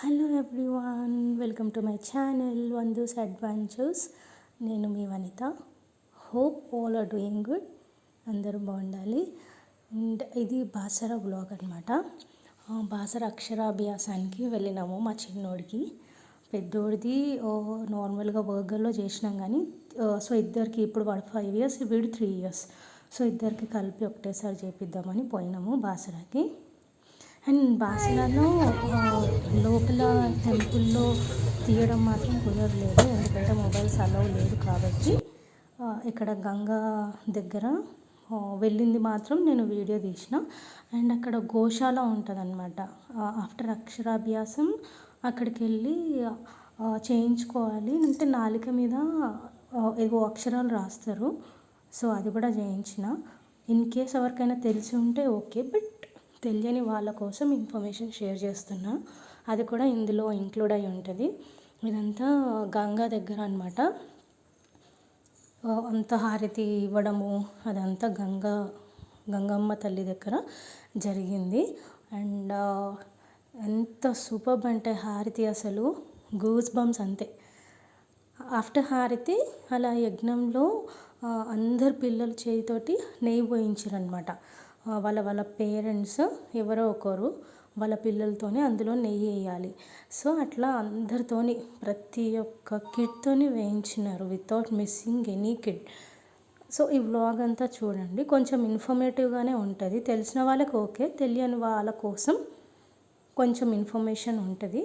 Hello everyone, welcome to my channel Vandu's adventures. నేను మీ Vanitha. Hope all are doing good. అందరూ బాగుండాలి. అండ్ ఇది బాసర బ్లాగ్ అనమాట. బాసర అక్షరాభ్యాసానికి వెళ్ళినాము మా చిన్నోడికి. పెద్దోడిది నార్మల్గా బర్గర్లో చేసినాం కానీ సో ఇద్దరికి ఇప్పుడు వాడు 5 years, వీడు 3 years. సో ఇద్దరికి కలిపి ఒకటేసారి చేపిద్దామని పోయినాము బాసరాకి. అండ్ బాసరాలో లోపల టెంపుల్లో తీయడం మాత్రం కుదరలేదు, ఎందుకంటే మొబైల్స్ అలౌ లేదు కాబట్టి. ఇక్కడ గంగా దగ్గర వెళ్ళింది మాత్రం నేను వీడియో తీసిన. అండ్ అక్కడ గోశాల ఉంటుంది అనమాట. ఆఫ్టర్ అక్షరాభ్యాసం అక్కడికి వెళ్ళి చేయించుకోవాలి, అంటే నాలుక మీద ఏవో అక్షరాలు రాస్తారు. సో అది కూడా చేయించిన. ఇన్ కేస్ ఎవరికైనా తెలిసి ఉంటే ఓకే, బట్ తెలియని వాళ్ళ కోసం ఇన్ఫర్మేషన్ షేర్ చేస్తున్నా. అది కూడా ఇందులో ఇంక్లూడ్ అయి ఉంటుంది. ఇదంతా గంగా దగ్గర అనమాట. అంత హారతి ఇవ్వడము అదంతా గంగమ్మ తల్లి దగ్గర జరిగింది. అండ్ ఎంత సూపర్బ్ అంటే హారతి అసలు గూస్ బంప్స్ అంతే. ఆఫ్టర్ హారతి అలా యజ్ఞంలో అందరు పిల్లల చేతితోటి నెయ్యి పోయించారనమాట. వాళ్ళ పేరెంట్స్ ఎవరో ఒకరు వాళ్ళ పిల్లలతోనే అందులో నెయ్యి వేయాలి. సో అట్లా అందరితోని ప్రతి ఒక్క కిడ్తోని వేయించినారు, without missing any kid. So ఈ వ్లాగ్ అంతా చూడండి, కొంచెం ఇన్ఫర్మేటివ్గానే ఉంటుంది. తెలిసిన వాళ్ళకి ఓకే, తెలియని వాళ్ళ కోసం కొంచెం ఇన్ఫర్మేషన్ ఉంటుంది.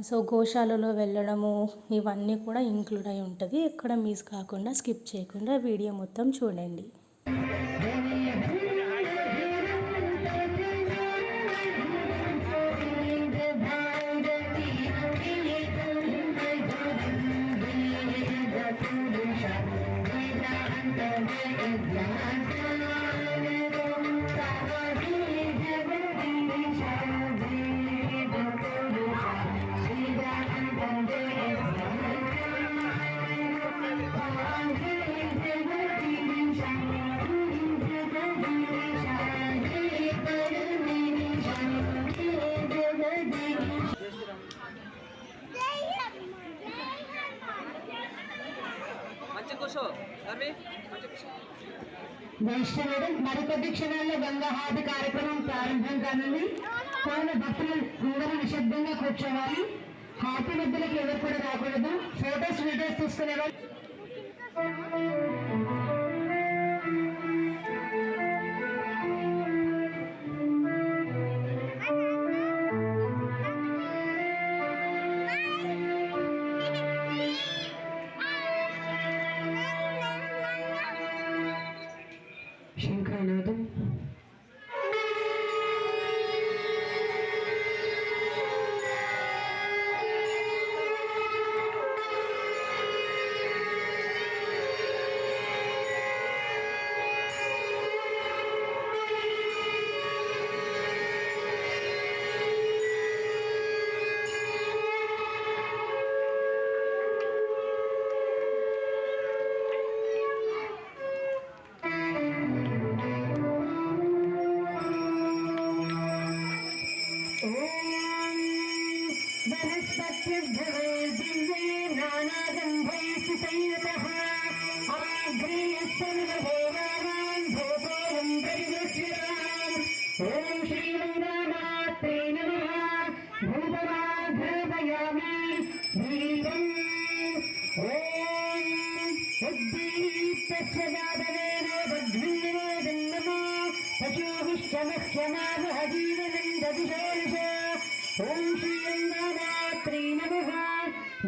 సో గోశాలలో వెళ్ళడము ఇవన్నీ కూడా ఇంక్లూడ్ అయి ఉంటుంది. ఎక్కడ మిస్ కాకుండా స్కిప్ చేయకుండా వీడియో మొత్తం చూడండి. వైష్ణవుడు మరికొద్ది క్షణాల్లో గంగా హారతి కార్యక్రమం ప్రారంభం కానుంది. కావున భక్తులు అందరూ నిశ్శబ్దంగా కూర్చోవాలి. హారతి మధ్యలోకి ఎవరు కూడా రాకూడదు. ఫొటోస్ వీడియోస్ తీసుకునేవాళ్ళు శంఖనాదం.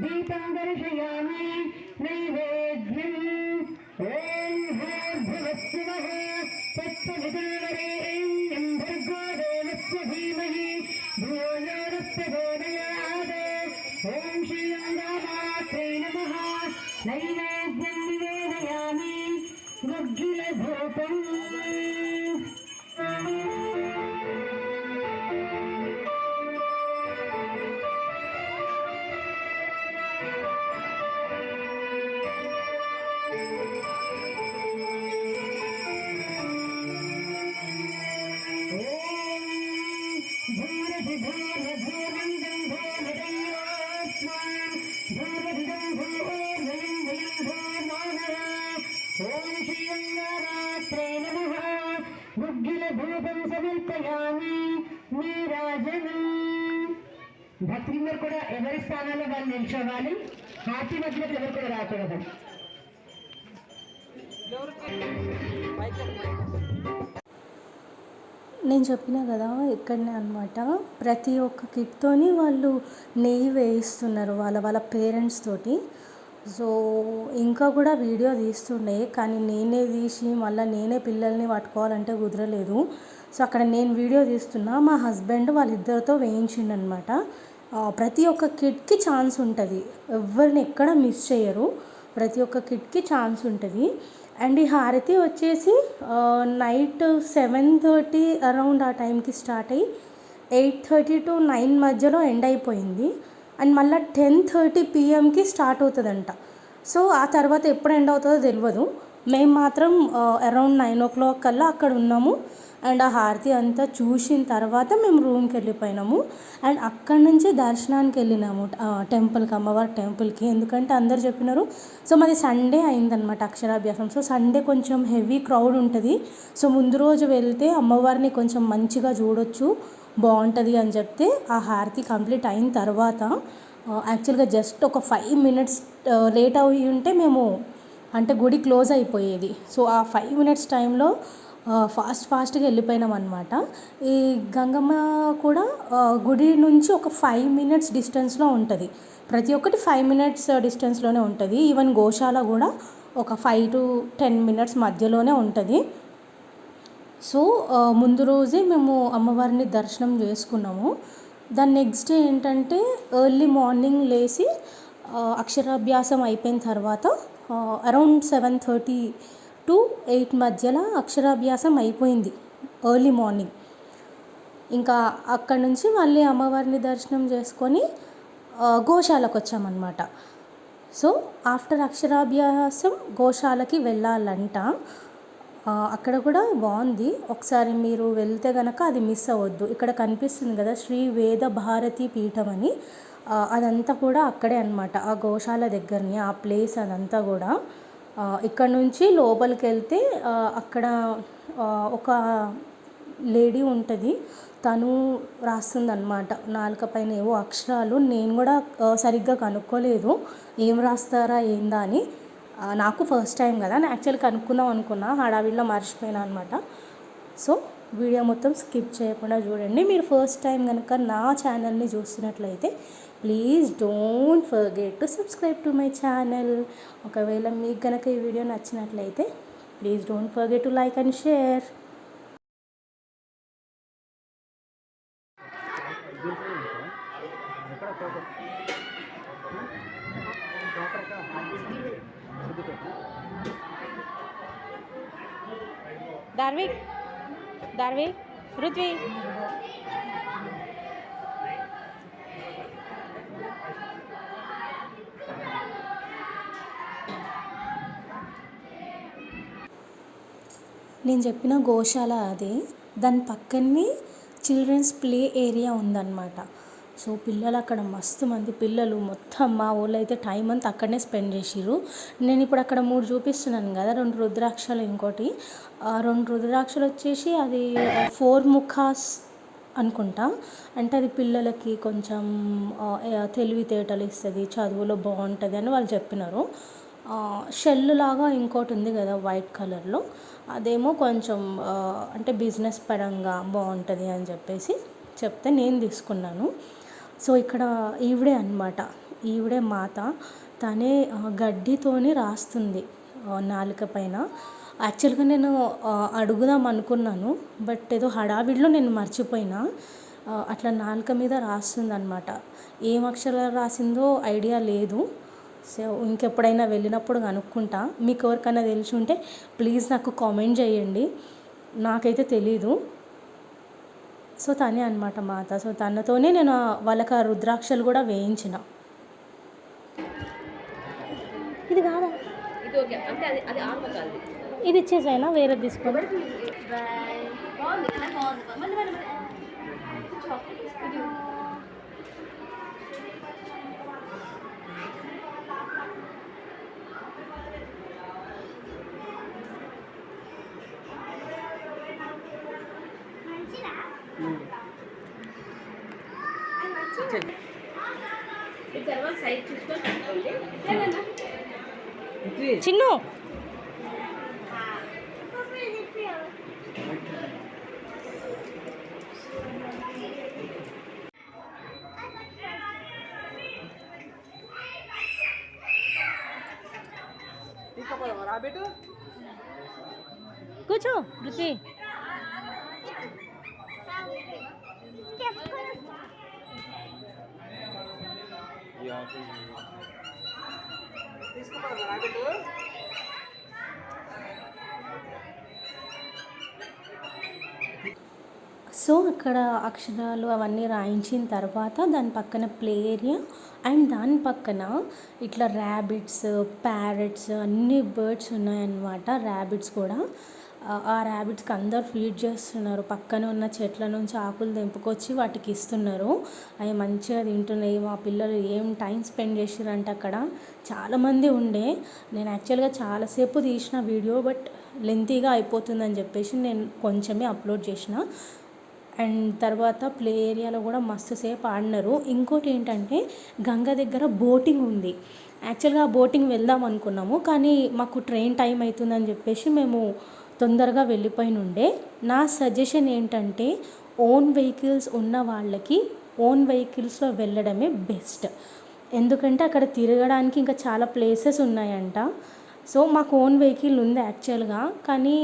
దీపం దర్శయామి నైవేద్యం. ఓం భూర్భువస్సువః తత్సవితుర్వరేణ్యం భర్గో దేవస్య ధీమహి ధియో యో నః ప్రచోదయాత్. ఓం శ్రీ గంగామాత్రే నమః. నైవేద్యం నివేదయామి గుగ్గిలధూపం. భూర భక్తులందరూ కూడా ఎవరి స్థానాల్లో వాళ్ళు నిల్చోవాలి. హారతి మధ్యలోకి ఎవరు కూడా రాకూడదు. నేను చెప్పినా కదా ఇక్కడనే అనమాట. ప్రతి ఒక్క కిట్తోని వాళ్ళు నెయ్యి వేయిస్తున్నారు వాళ్ళ వాళ్ళ పేరెంట్స్ తోటి. సో ఇంకా కూడా వీడియో తీస్తుండే, కానీ నేనే తీసి మళ్ళీ నేనే పిల్లల్ని పట్టుకోవాలంటే కుదరలేదు. సో అక్కడ నేను వీడియో తీస్తున్నా, మా హస్బెండ్ వాళ్ళిద్దరితో వేయించిండనమాట. ప్రతి ఒక్క కిట్కి ఛాన్స్ ఉంటుంది, ఎవరిని ఎక్కడ మిస్ చేయరు. ప్రతి ఒక్క కిట్కి ఛాన్స్ ఉంటుంది. అండ్ ఈ హారతి వచ్చేసి నైట్ 7:30 అరౌండ్ ఆ టైంకి స్టార్ట్ అయ్యి 8:30 to 9 మధ్యలో ఎండ్ అయిపోయింది. అండ్ మళ్ళీ 10:30 PM స్టార్ట్ అవుతుందంట. సో ఆ తర్వాత ఎప్పుడు ఎండ్ అవుతుందో తెలియదు. మేము మాత్రం అరౌండ్ 9 o'clock కల్లా అక్కడ ఉన్నాము. అండ్ ఆ హారతి అంతా చూసిన తర్వాత మేము రూమ్కి వెళ్ళిపోయినాము. అండ్ అక్కడి నుంచి దర్శనానికి వెళ్ళినాము టెంపుల్కి, అమ్మవారి టెంపుల్కి. ఎందుకంటే అందరు చెప్పినారు. సో మాది సండే అయిందనమాట అక్షరాభ్యాసం. సో సండే కొంచెం హెవీ క్రౌడ్ ఉంటుంది. సో ముందు రోజు వెళ్తే అమ్మవారిని కొంచెం మంచిగా చూడొచ్చు, బాగుంటుంది అని చెప్తే ఆ హారతి కంప్లీట్ అయిన తర్వాత యాక్చువల్గా జస్ట్ ఒక 5 minutes లేట్ అయి ఉంటే మేము అంటే గుడి క్లోజ్ అయిపోయేది. సో ఆ 5 minutes టైంలో ఫాస్ట్గా వెళ్ళిపోయినాం అనమాట. ఈ గంగమ్మ కూడా గుడి నుంచి ఒక 5 minutes డిస్టెన్స్లో ఉంటుంది. ప్రతి ఒక్కటి 5 minutes డిస్టెన్స్లోనే ఉంటుంది. ఈవెన్ గోశాల కూడా ఒక 5 to 10 minutes మధ్యలోనే ఉంటుంది. సో ముందు రోజే మేము అమ్మవారిని దర్శనం చేసుకున్నాము. దాని నెక్స్ట్ డే ఏంటంటే ఎర్లీ మార్నింగ్ లేచి అక్షరాభ్యాసం అయిపోయిన తర్వాత అరౌండ్ 7:30 to 8 మధ్యలో అక్షరాభ్యాసం అయిపోయింది ఎర్లీ మార్నింగ్. ఇంకా అక్కడి నుంచి మళ్ళీ అమ్మవారిని దర్శనం చేసుకొని గోశాలకు వచ్చామన్నమాట. సో ఆఫ్టర్ అక్షరాభ్యాసం గోశాలకి వెళ్ళాలంట. అక్కడ కూడా బాగుంది, ఒకసారి మీరు వెళ్తే కనుక అది మిస్ అవ్వద్దు. ఇక్కడ కనిపిస్తుంది కదా శ్రీ వేద భారతి పీఠం అని, అదంతా కూడా అక్కడే అనమాట. ఆ గోశాల దగ్గరని ఆ ప్లేస్ అదంతా కూడా. ఇక్కడ నుంచి లోపలికి వెళ్తే అక్కడ ఒక లేడీ ఉంటుంది, తను రాస్తుందన్నమాట నాలుక పైన ఏవో అక్షరాలు. నేను కూడా సరిగ్గా కనుక్కోలేదు ఏం రాస్తారా ఏందా అని. నాకు ఫస్ట్ టైం కదా, నేను యాక్చువల్లీ కనుక్కుందాం అనుకున్నా, హడావిడిలో మర్చిపోయినా అనమాట. సో వీడియో మొత్తం స్కిప్ చేయకుండా చూడండి. మీరు ఫస్ట్ టైం కనుక నా ఛానల్ని చూస్తున్నట్లయితే please don't forget to subscribe to my channel. ఒకవేళ మీకు కనుక ఈ వీడియో నచ్చినట్లయితే please don't forget to like and share. Darvik Rudvi నేను చెప్పిన గోశాల అదే, దాని పక్కనే చిల్డ్రన్స్ ప్లే ఏరియా ఉందన్నమాట. సో పిల్లలు అక్కడ మస్తు మంది పిల్లలు, మొత్తం మా ఊళ్ళో అయితే టైం అంతా అక్కడనే స్పెండ్ చేసిర్రు. నేను ఇప్పుడు అక్కడ 3 చూపిస్తున్నాను కదా, 2 రుద్రాక్షలు, ఇంకోటి 2 రుద్రాక్షలు వచ్చేసి అది 4 ముఖాస్ అనుకుంటా. అంటే అది పిల్లలకి కొంచెం తెలివితేటలు ఇస్తుంది, చదువులో బాగుంటుంది అని వాళ్ళు చెప్పినారు. షెల్ లాగా ఇంకోటి ఉంది కదా వైట్ కలర్లో, అదేమో కొంచెం అంటే బిజినెస్ పరంగా బాగుంటుంది అని చెప్పేసి చెప్తే నేను తీసుకున్నాను. సో ఇక్కడ ఈవిడే అనమాట, ఈవిడే మాత. తనే గడ్డితోని రాస్తుంది నాలుక పైన. యాక్చువల్గా నేను అడుగుదాం అనుకున్నాను, బట్ ఏదో హడావిడిలో నేను మర్చిపోయినా. అట్లా నాలుక మీద రాస్తుంది అనమాట. ఏం అక్షరాలు రాసిందో ఐడియా లేదు. సో ఇంకెప్పుడైనా వెళ్ళినప్పుడు కనుక్కుంటా. మీకు ఎవరికైనా తెలిసి ఉంటే ప్లీజ్ నాకు కామెంట్ చేయండి, నాకైతే తెలీదు. సో తనే అనమాట మాత. సో తనతోనే నేను వాళ్ళకి ఆ రుద్రాక్షలు కూడా వేయించిన. ఇది కాదా, ఇది ఇచ్చేసైనా వేరే తీసుకోండి. చిన్ను కూర్చో బృతి. సో అక్కడ అక్షరాలు అవన్నీ రాయించిన తర్వాత దాని పక్కన ప్లే ఏరియా అండ్ దాని పక్కన ఇట్లా ర్యాబిట్స్, ప్యారెట్స్ అన్ని బర్డ్స్ ఉన్నాయన్నమాట. ర్యాబిట్స్ కూడా ఆ ర్యాబిట్స్కి అందరు ఫీడ్ చేస్తున్నారు. పక్కన ఉన్న చెట్ల నుంచి ఆకులు తెంపుకొచ్చి వాటికి ఇస్తున్నారు. అవి మంచిగా తింటున్నాయి. మా పిల్లలు ఏం టైం స్పెండ్ చేసిరంటే అక్కడ చాలామంది ఉండే. నేను యాక్చువల్గా చాలాసేపు తీసిన వీడియో, బట్ లెంతీగా అయిపోతుందని చెప్పేసి నేను కొంచెమే అప్లోడ్ చేసిన. అండ్ తర్వాత ప్లే ఏరియాలో కూడా మస్తు సేపు ఆడినారు. ఇంకోటి ఏంటంటే గంగ దగ్గర బోటింగ్ ఉంది. యాక్చువల్గా బోటింగ్ వెళ్దాం అనుకున్నాము, కానీ మాకు ట్రైన్ టైం అవుతుందని చెప్పేసి మేము తొందరగా వెళ్ళిపోయినుండే. నా సజెషన్ ఏంటంటే ఓన్ వెహికల్స్ ఉన్న వాళ్ళకి ఓన్ వెహికల్స్లో వెళ్ళడమే బెస్ట్. ఎందుకంటే అక్కడ తిరగడానికి ఇంకా చాలా ప్లేసెస్ ఉన్నాయంట. సో మాకు ఓన్ వెహికల్ ఉంది యాక్చువల్గా, కానీ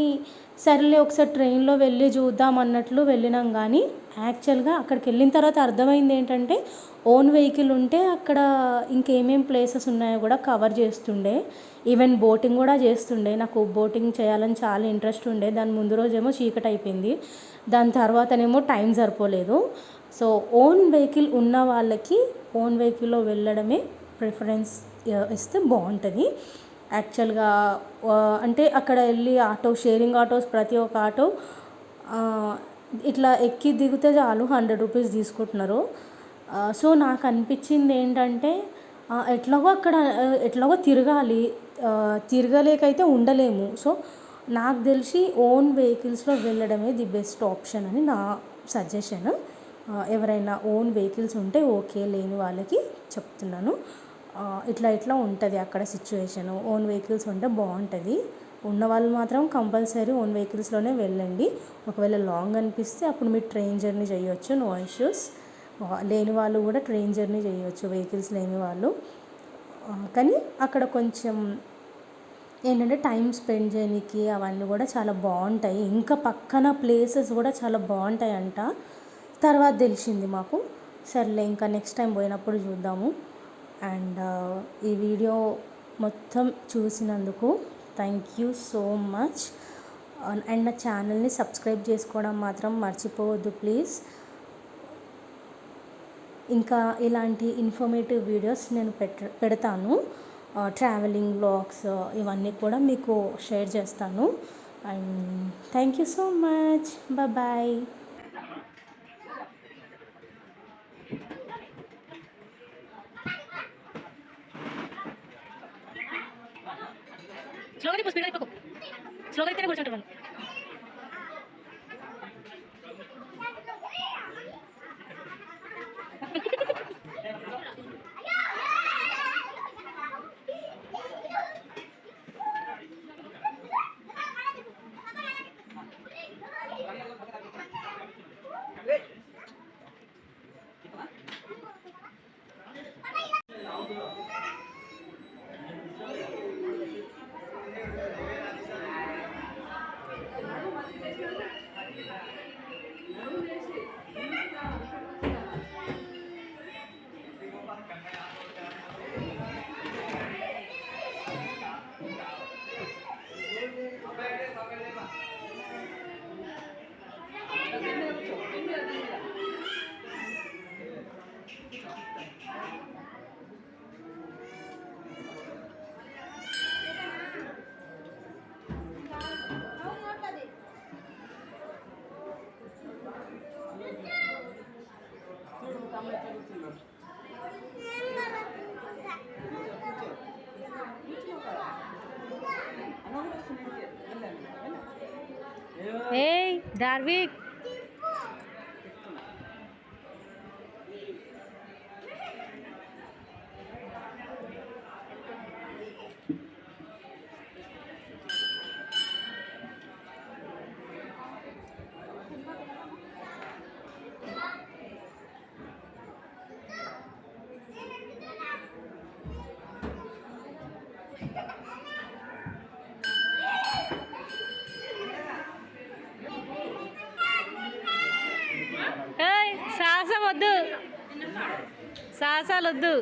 సరేలే ఒకసారి ట్రైన్లో వెళ్ళి చూద్దాం అన్నట్లు వెళ్ళినాం. కానీ యాక్చువల్గా అక్కడికి వెళ్ళిన తర్వాత అర్థమైంది ఏంటంటే ఓన్ వెహికల్ ఉంటే అక్కడ ఇంకేమేం ప్లేసెస్ ఉన్నాయో కూడా కవర్ చేస్తుండే. ఈవెన్ బోటింగ్ కూడా చేస్తుండే. నాకు బోటింగ్ చేయాలని చాలా ఇంట్రెస్ట్ ఉండే. దాని ముందు రోజేమో చీకటి అయిపోయింది, దాని తర్వాతనేమో టైం సరిపోలేదు. సో ఓన్ వెహికల్ ఉన్న వాళ్ళకి ఓన్ వెహికల్లో వెళ్ళడమే ప్రిఫరెన్స్ ఇస్తే బాగుంటుంది యాక్చువల్గా. అంటే అక్కడ వెళ్ళి ఆటో, షేరింగ్ ఆటోస్, ప్రతి ఒక్క ఆటో ఇట్లా ఎక్కి దిగితే చాలు 100 రూపీస్ తీసుకుంటున్నారు. సో నాకు అనిపించింది ఏంటంటే ఎట్లాగో తిరగాలి, తిరగలేకైతే ఉండలేము. సో నాకు తెలిసి ఓన్ వెహికల్స్లో వెళ్ళడమే ది బెస్ట్ ఆప్షన్ అని నా సజెషన్. ఎవరైనా ఓన్ వెహికల్స్ ఉంటే ఓకే, లేని వాళ్ళకి చెప్తున్నాను. ఇట్లా ఉంటుంది అక్కడ సిచ్యువేషను. ఓన్ వెహికల్స్ ఉంటే బాగుంటుంది. ఉన్న వాళ్ళు మాత్రం కంపల్సరీ ఓన్ వెహికల్స్లోనే వెళ్ళండి. ఒకవేళ లాంగ్ అనిపిస్తే అప్పుడు మీరు ట్రైన్ జర్నీ చేయొచ్చు, నో ఇష్యూస్. లేని వాళ్ళు కూడా ట్రైన్ జర్నీ చేయొచ్చు, వెహికల్స్ లేని వాళ్ళు. కానీ అక్కడ కొంచెం ఏంటంటే టైం స్పెండ్ చేయడానికి అవన్నీ కూడా చాలా బాగుంటాయి. ఇంకా పక్కన ప్లేసెస్ కూడా చాలా బాగుంటాయి అంట. తర్వాత తెలిసింది మాకు. సర్లే ఇంకా నెక్స్ట్ టైం పోయినప్పుడు చూద్దాము. అండ్ ఈ వీడియో మొత్తం చూసినందుకు thank you so much. And నా ఛానల్ని సబ్స్క్రైబ్ చేసుకోవడం మాత్రం మర్చిపోవద్దు ప్లీజ్. ఇంకా ఇలాంటి ఇన్ఫర్మేటివ్ వీడియోస్ నేను పెడతాను. ట్రావెలింగ్ వ్లాగ్స్ ఇవన్నీ కూడా మీకు షేర్ చేస్తాను. And thank you so much. Bye. స్లోగా స్పీడ్ అయిపోకు, స్లోగా అయితేనే కూర్చుంటాను. Hey, Darvik. సాసాలు వద్దు.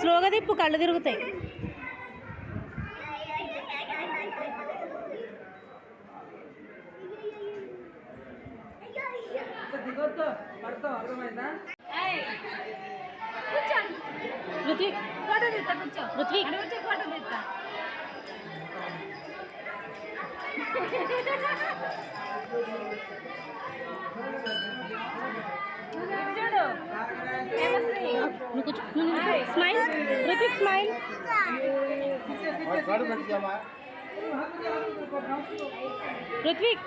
స్లోగా తిప్పు, కళ్ళు తిరుగుతాయి. Ritvik smile, Ritvik smile. Ritvik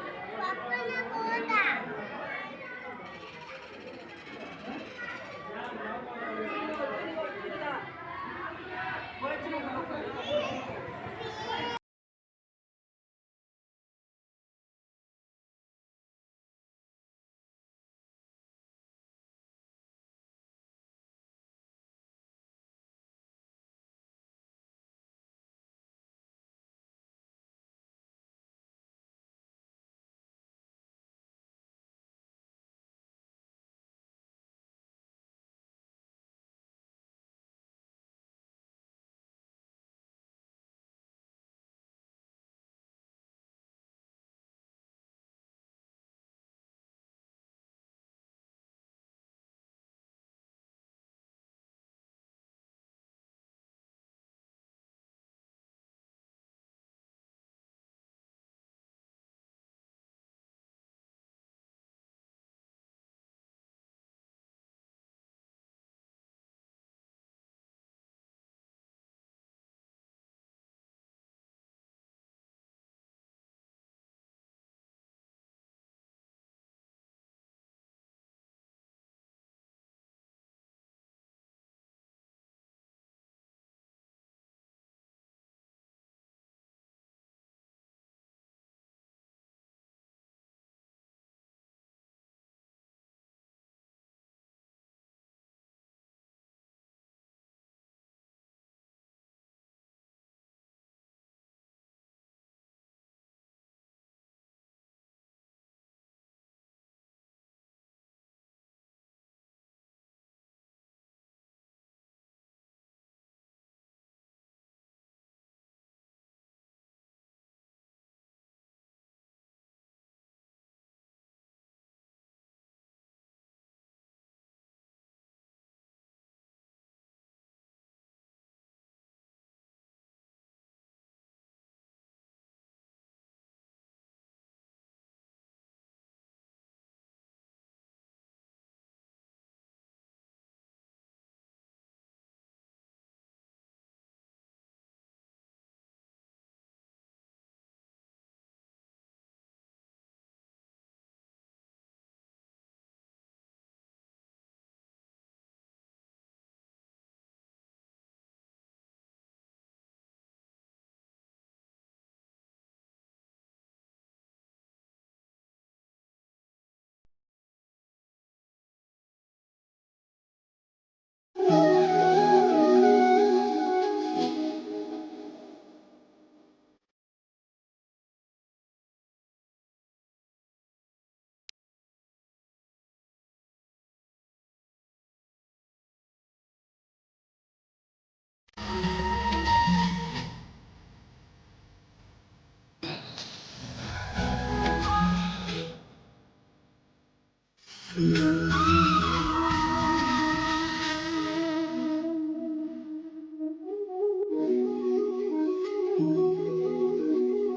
Thank you.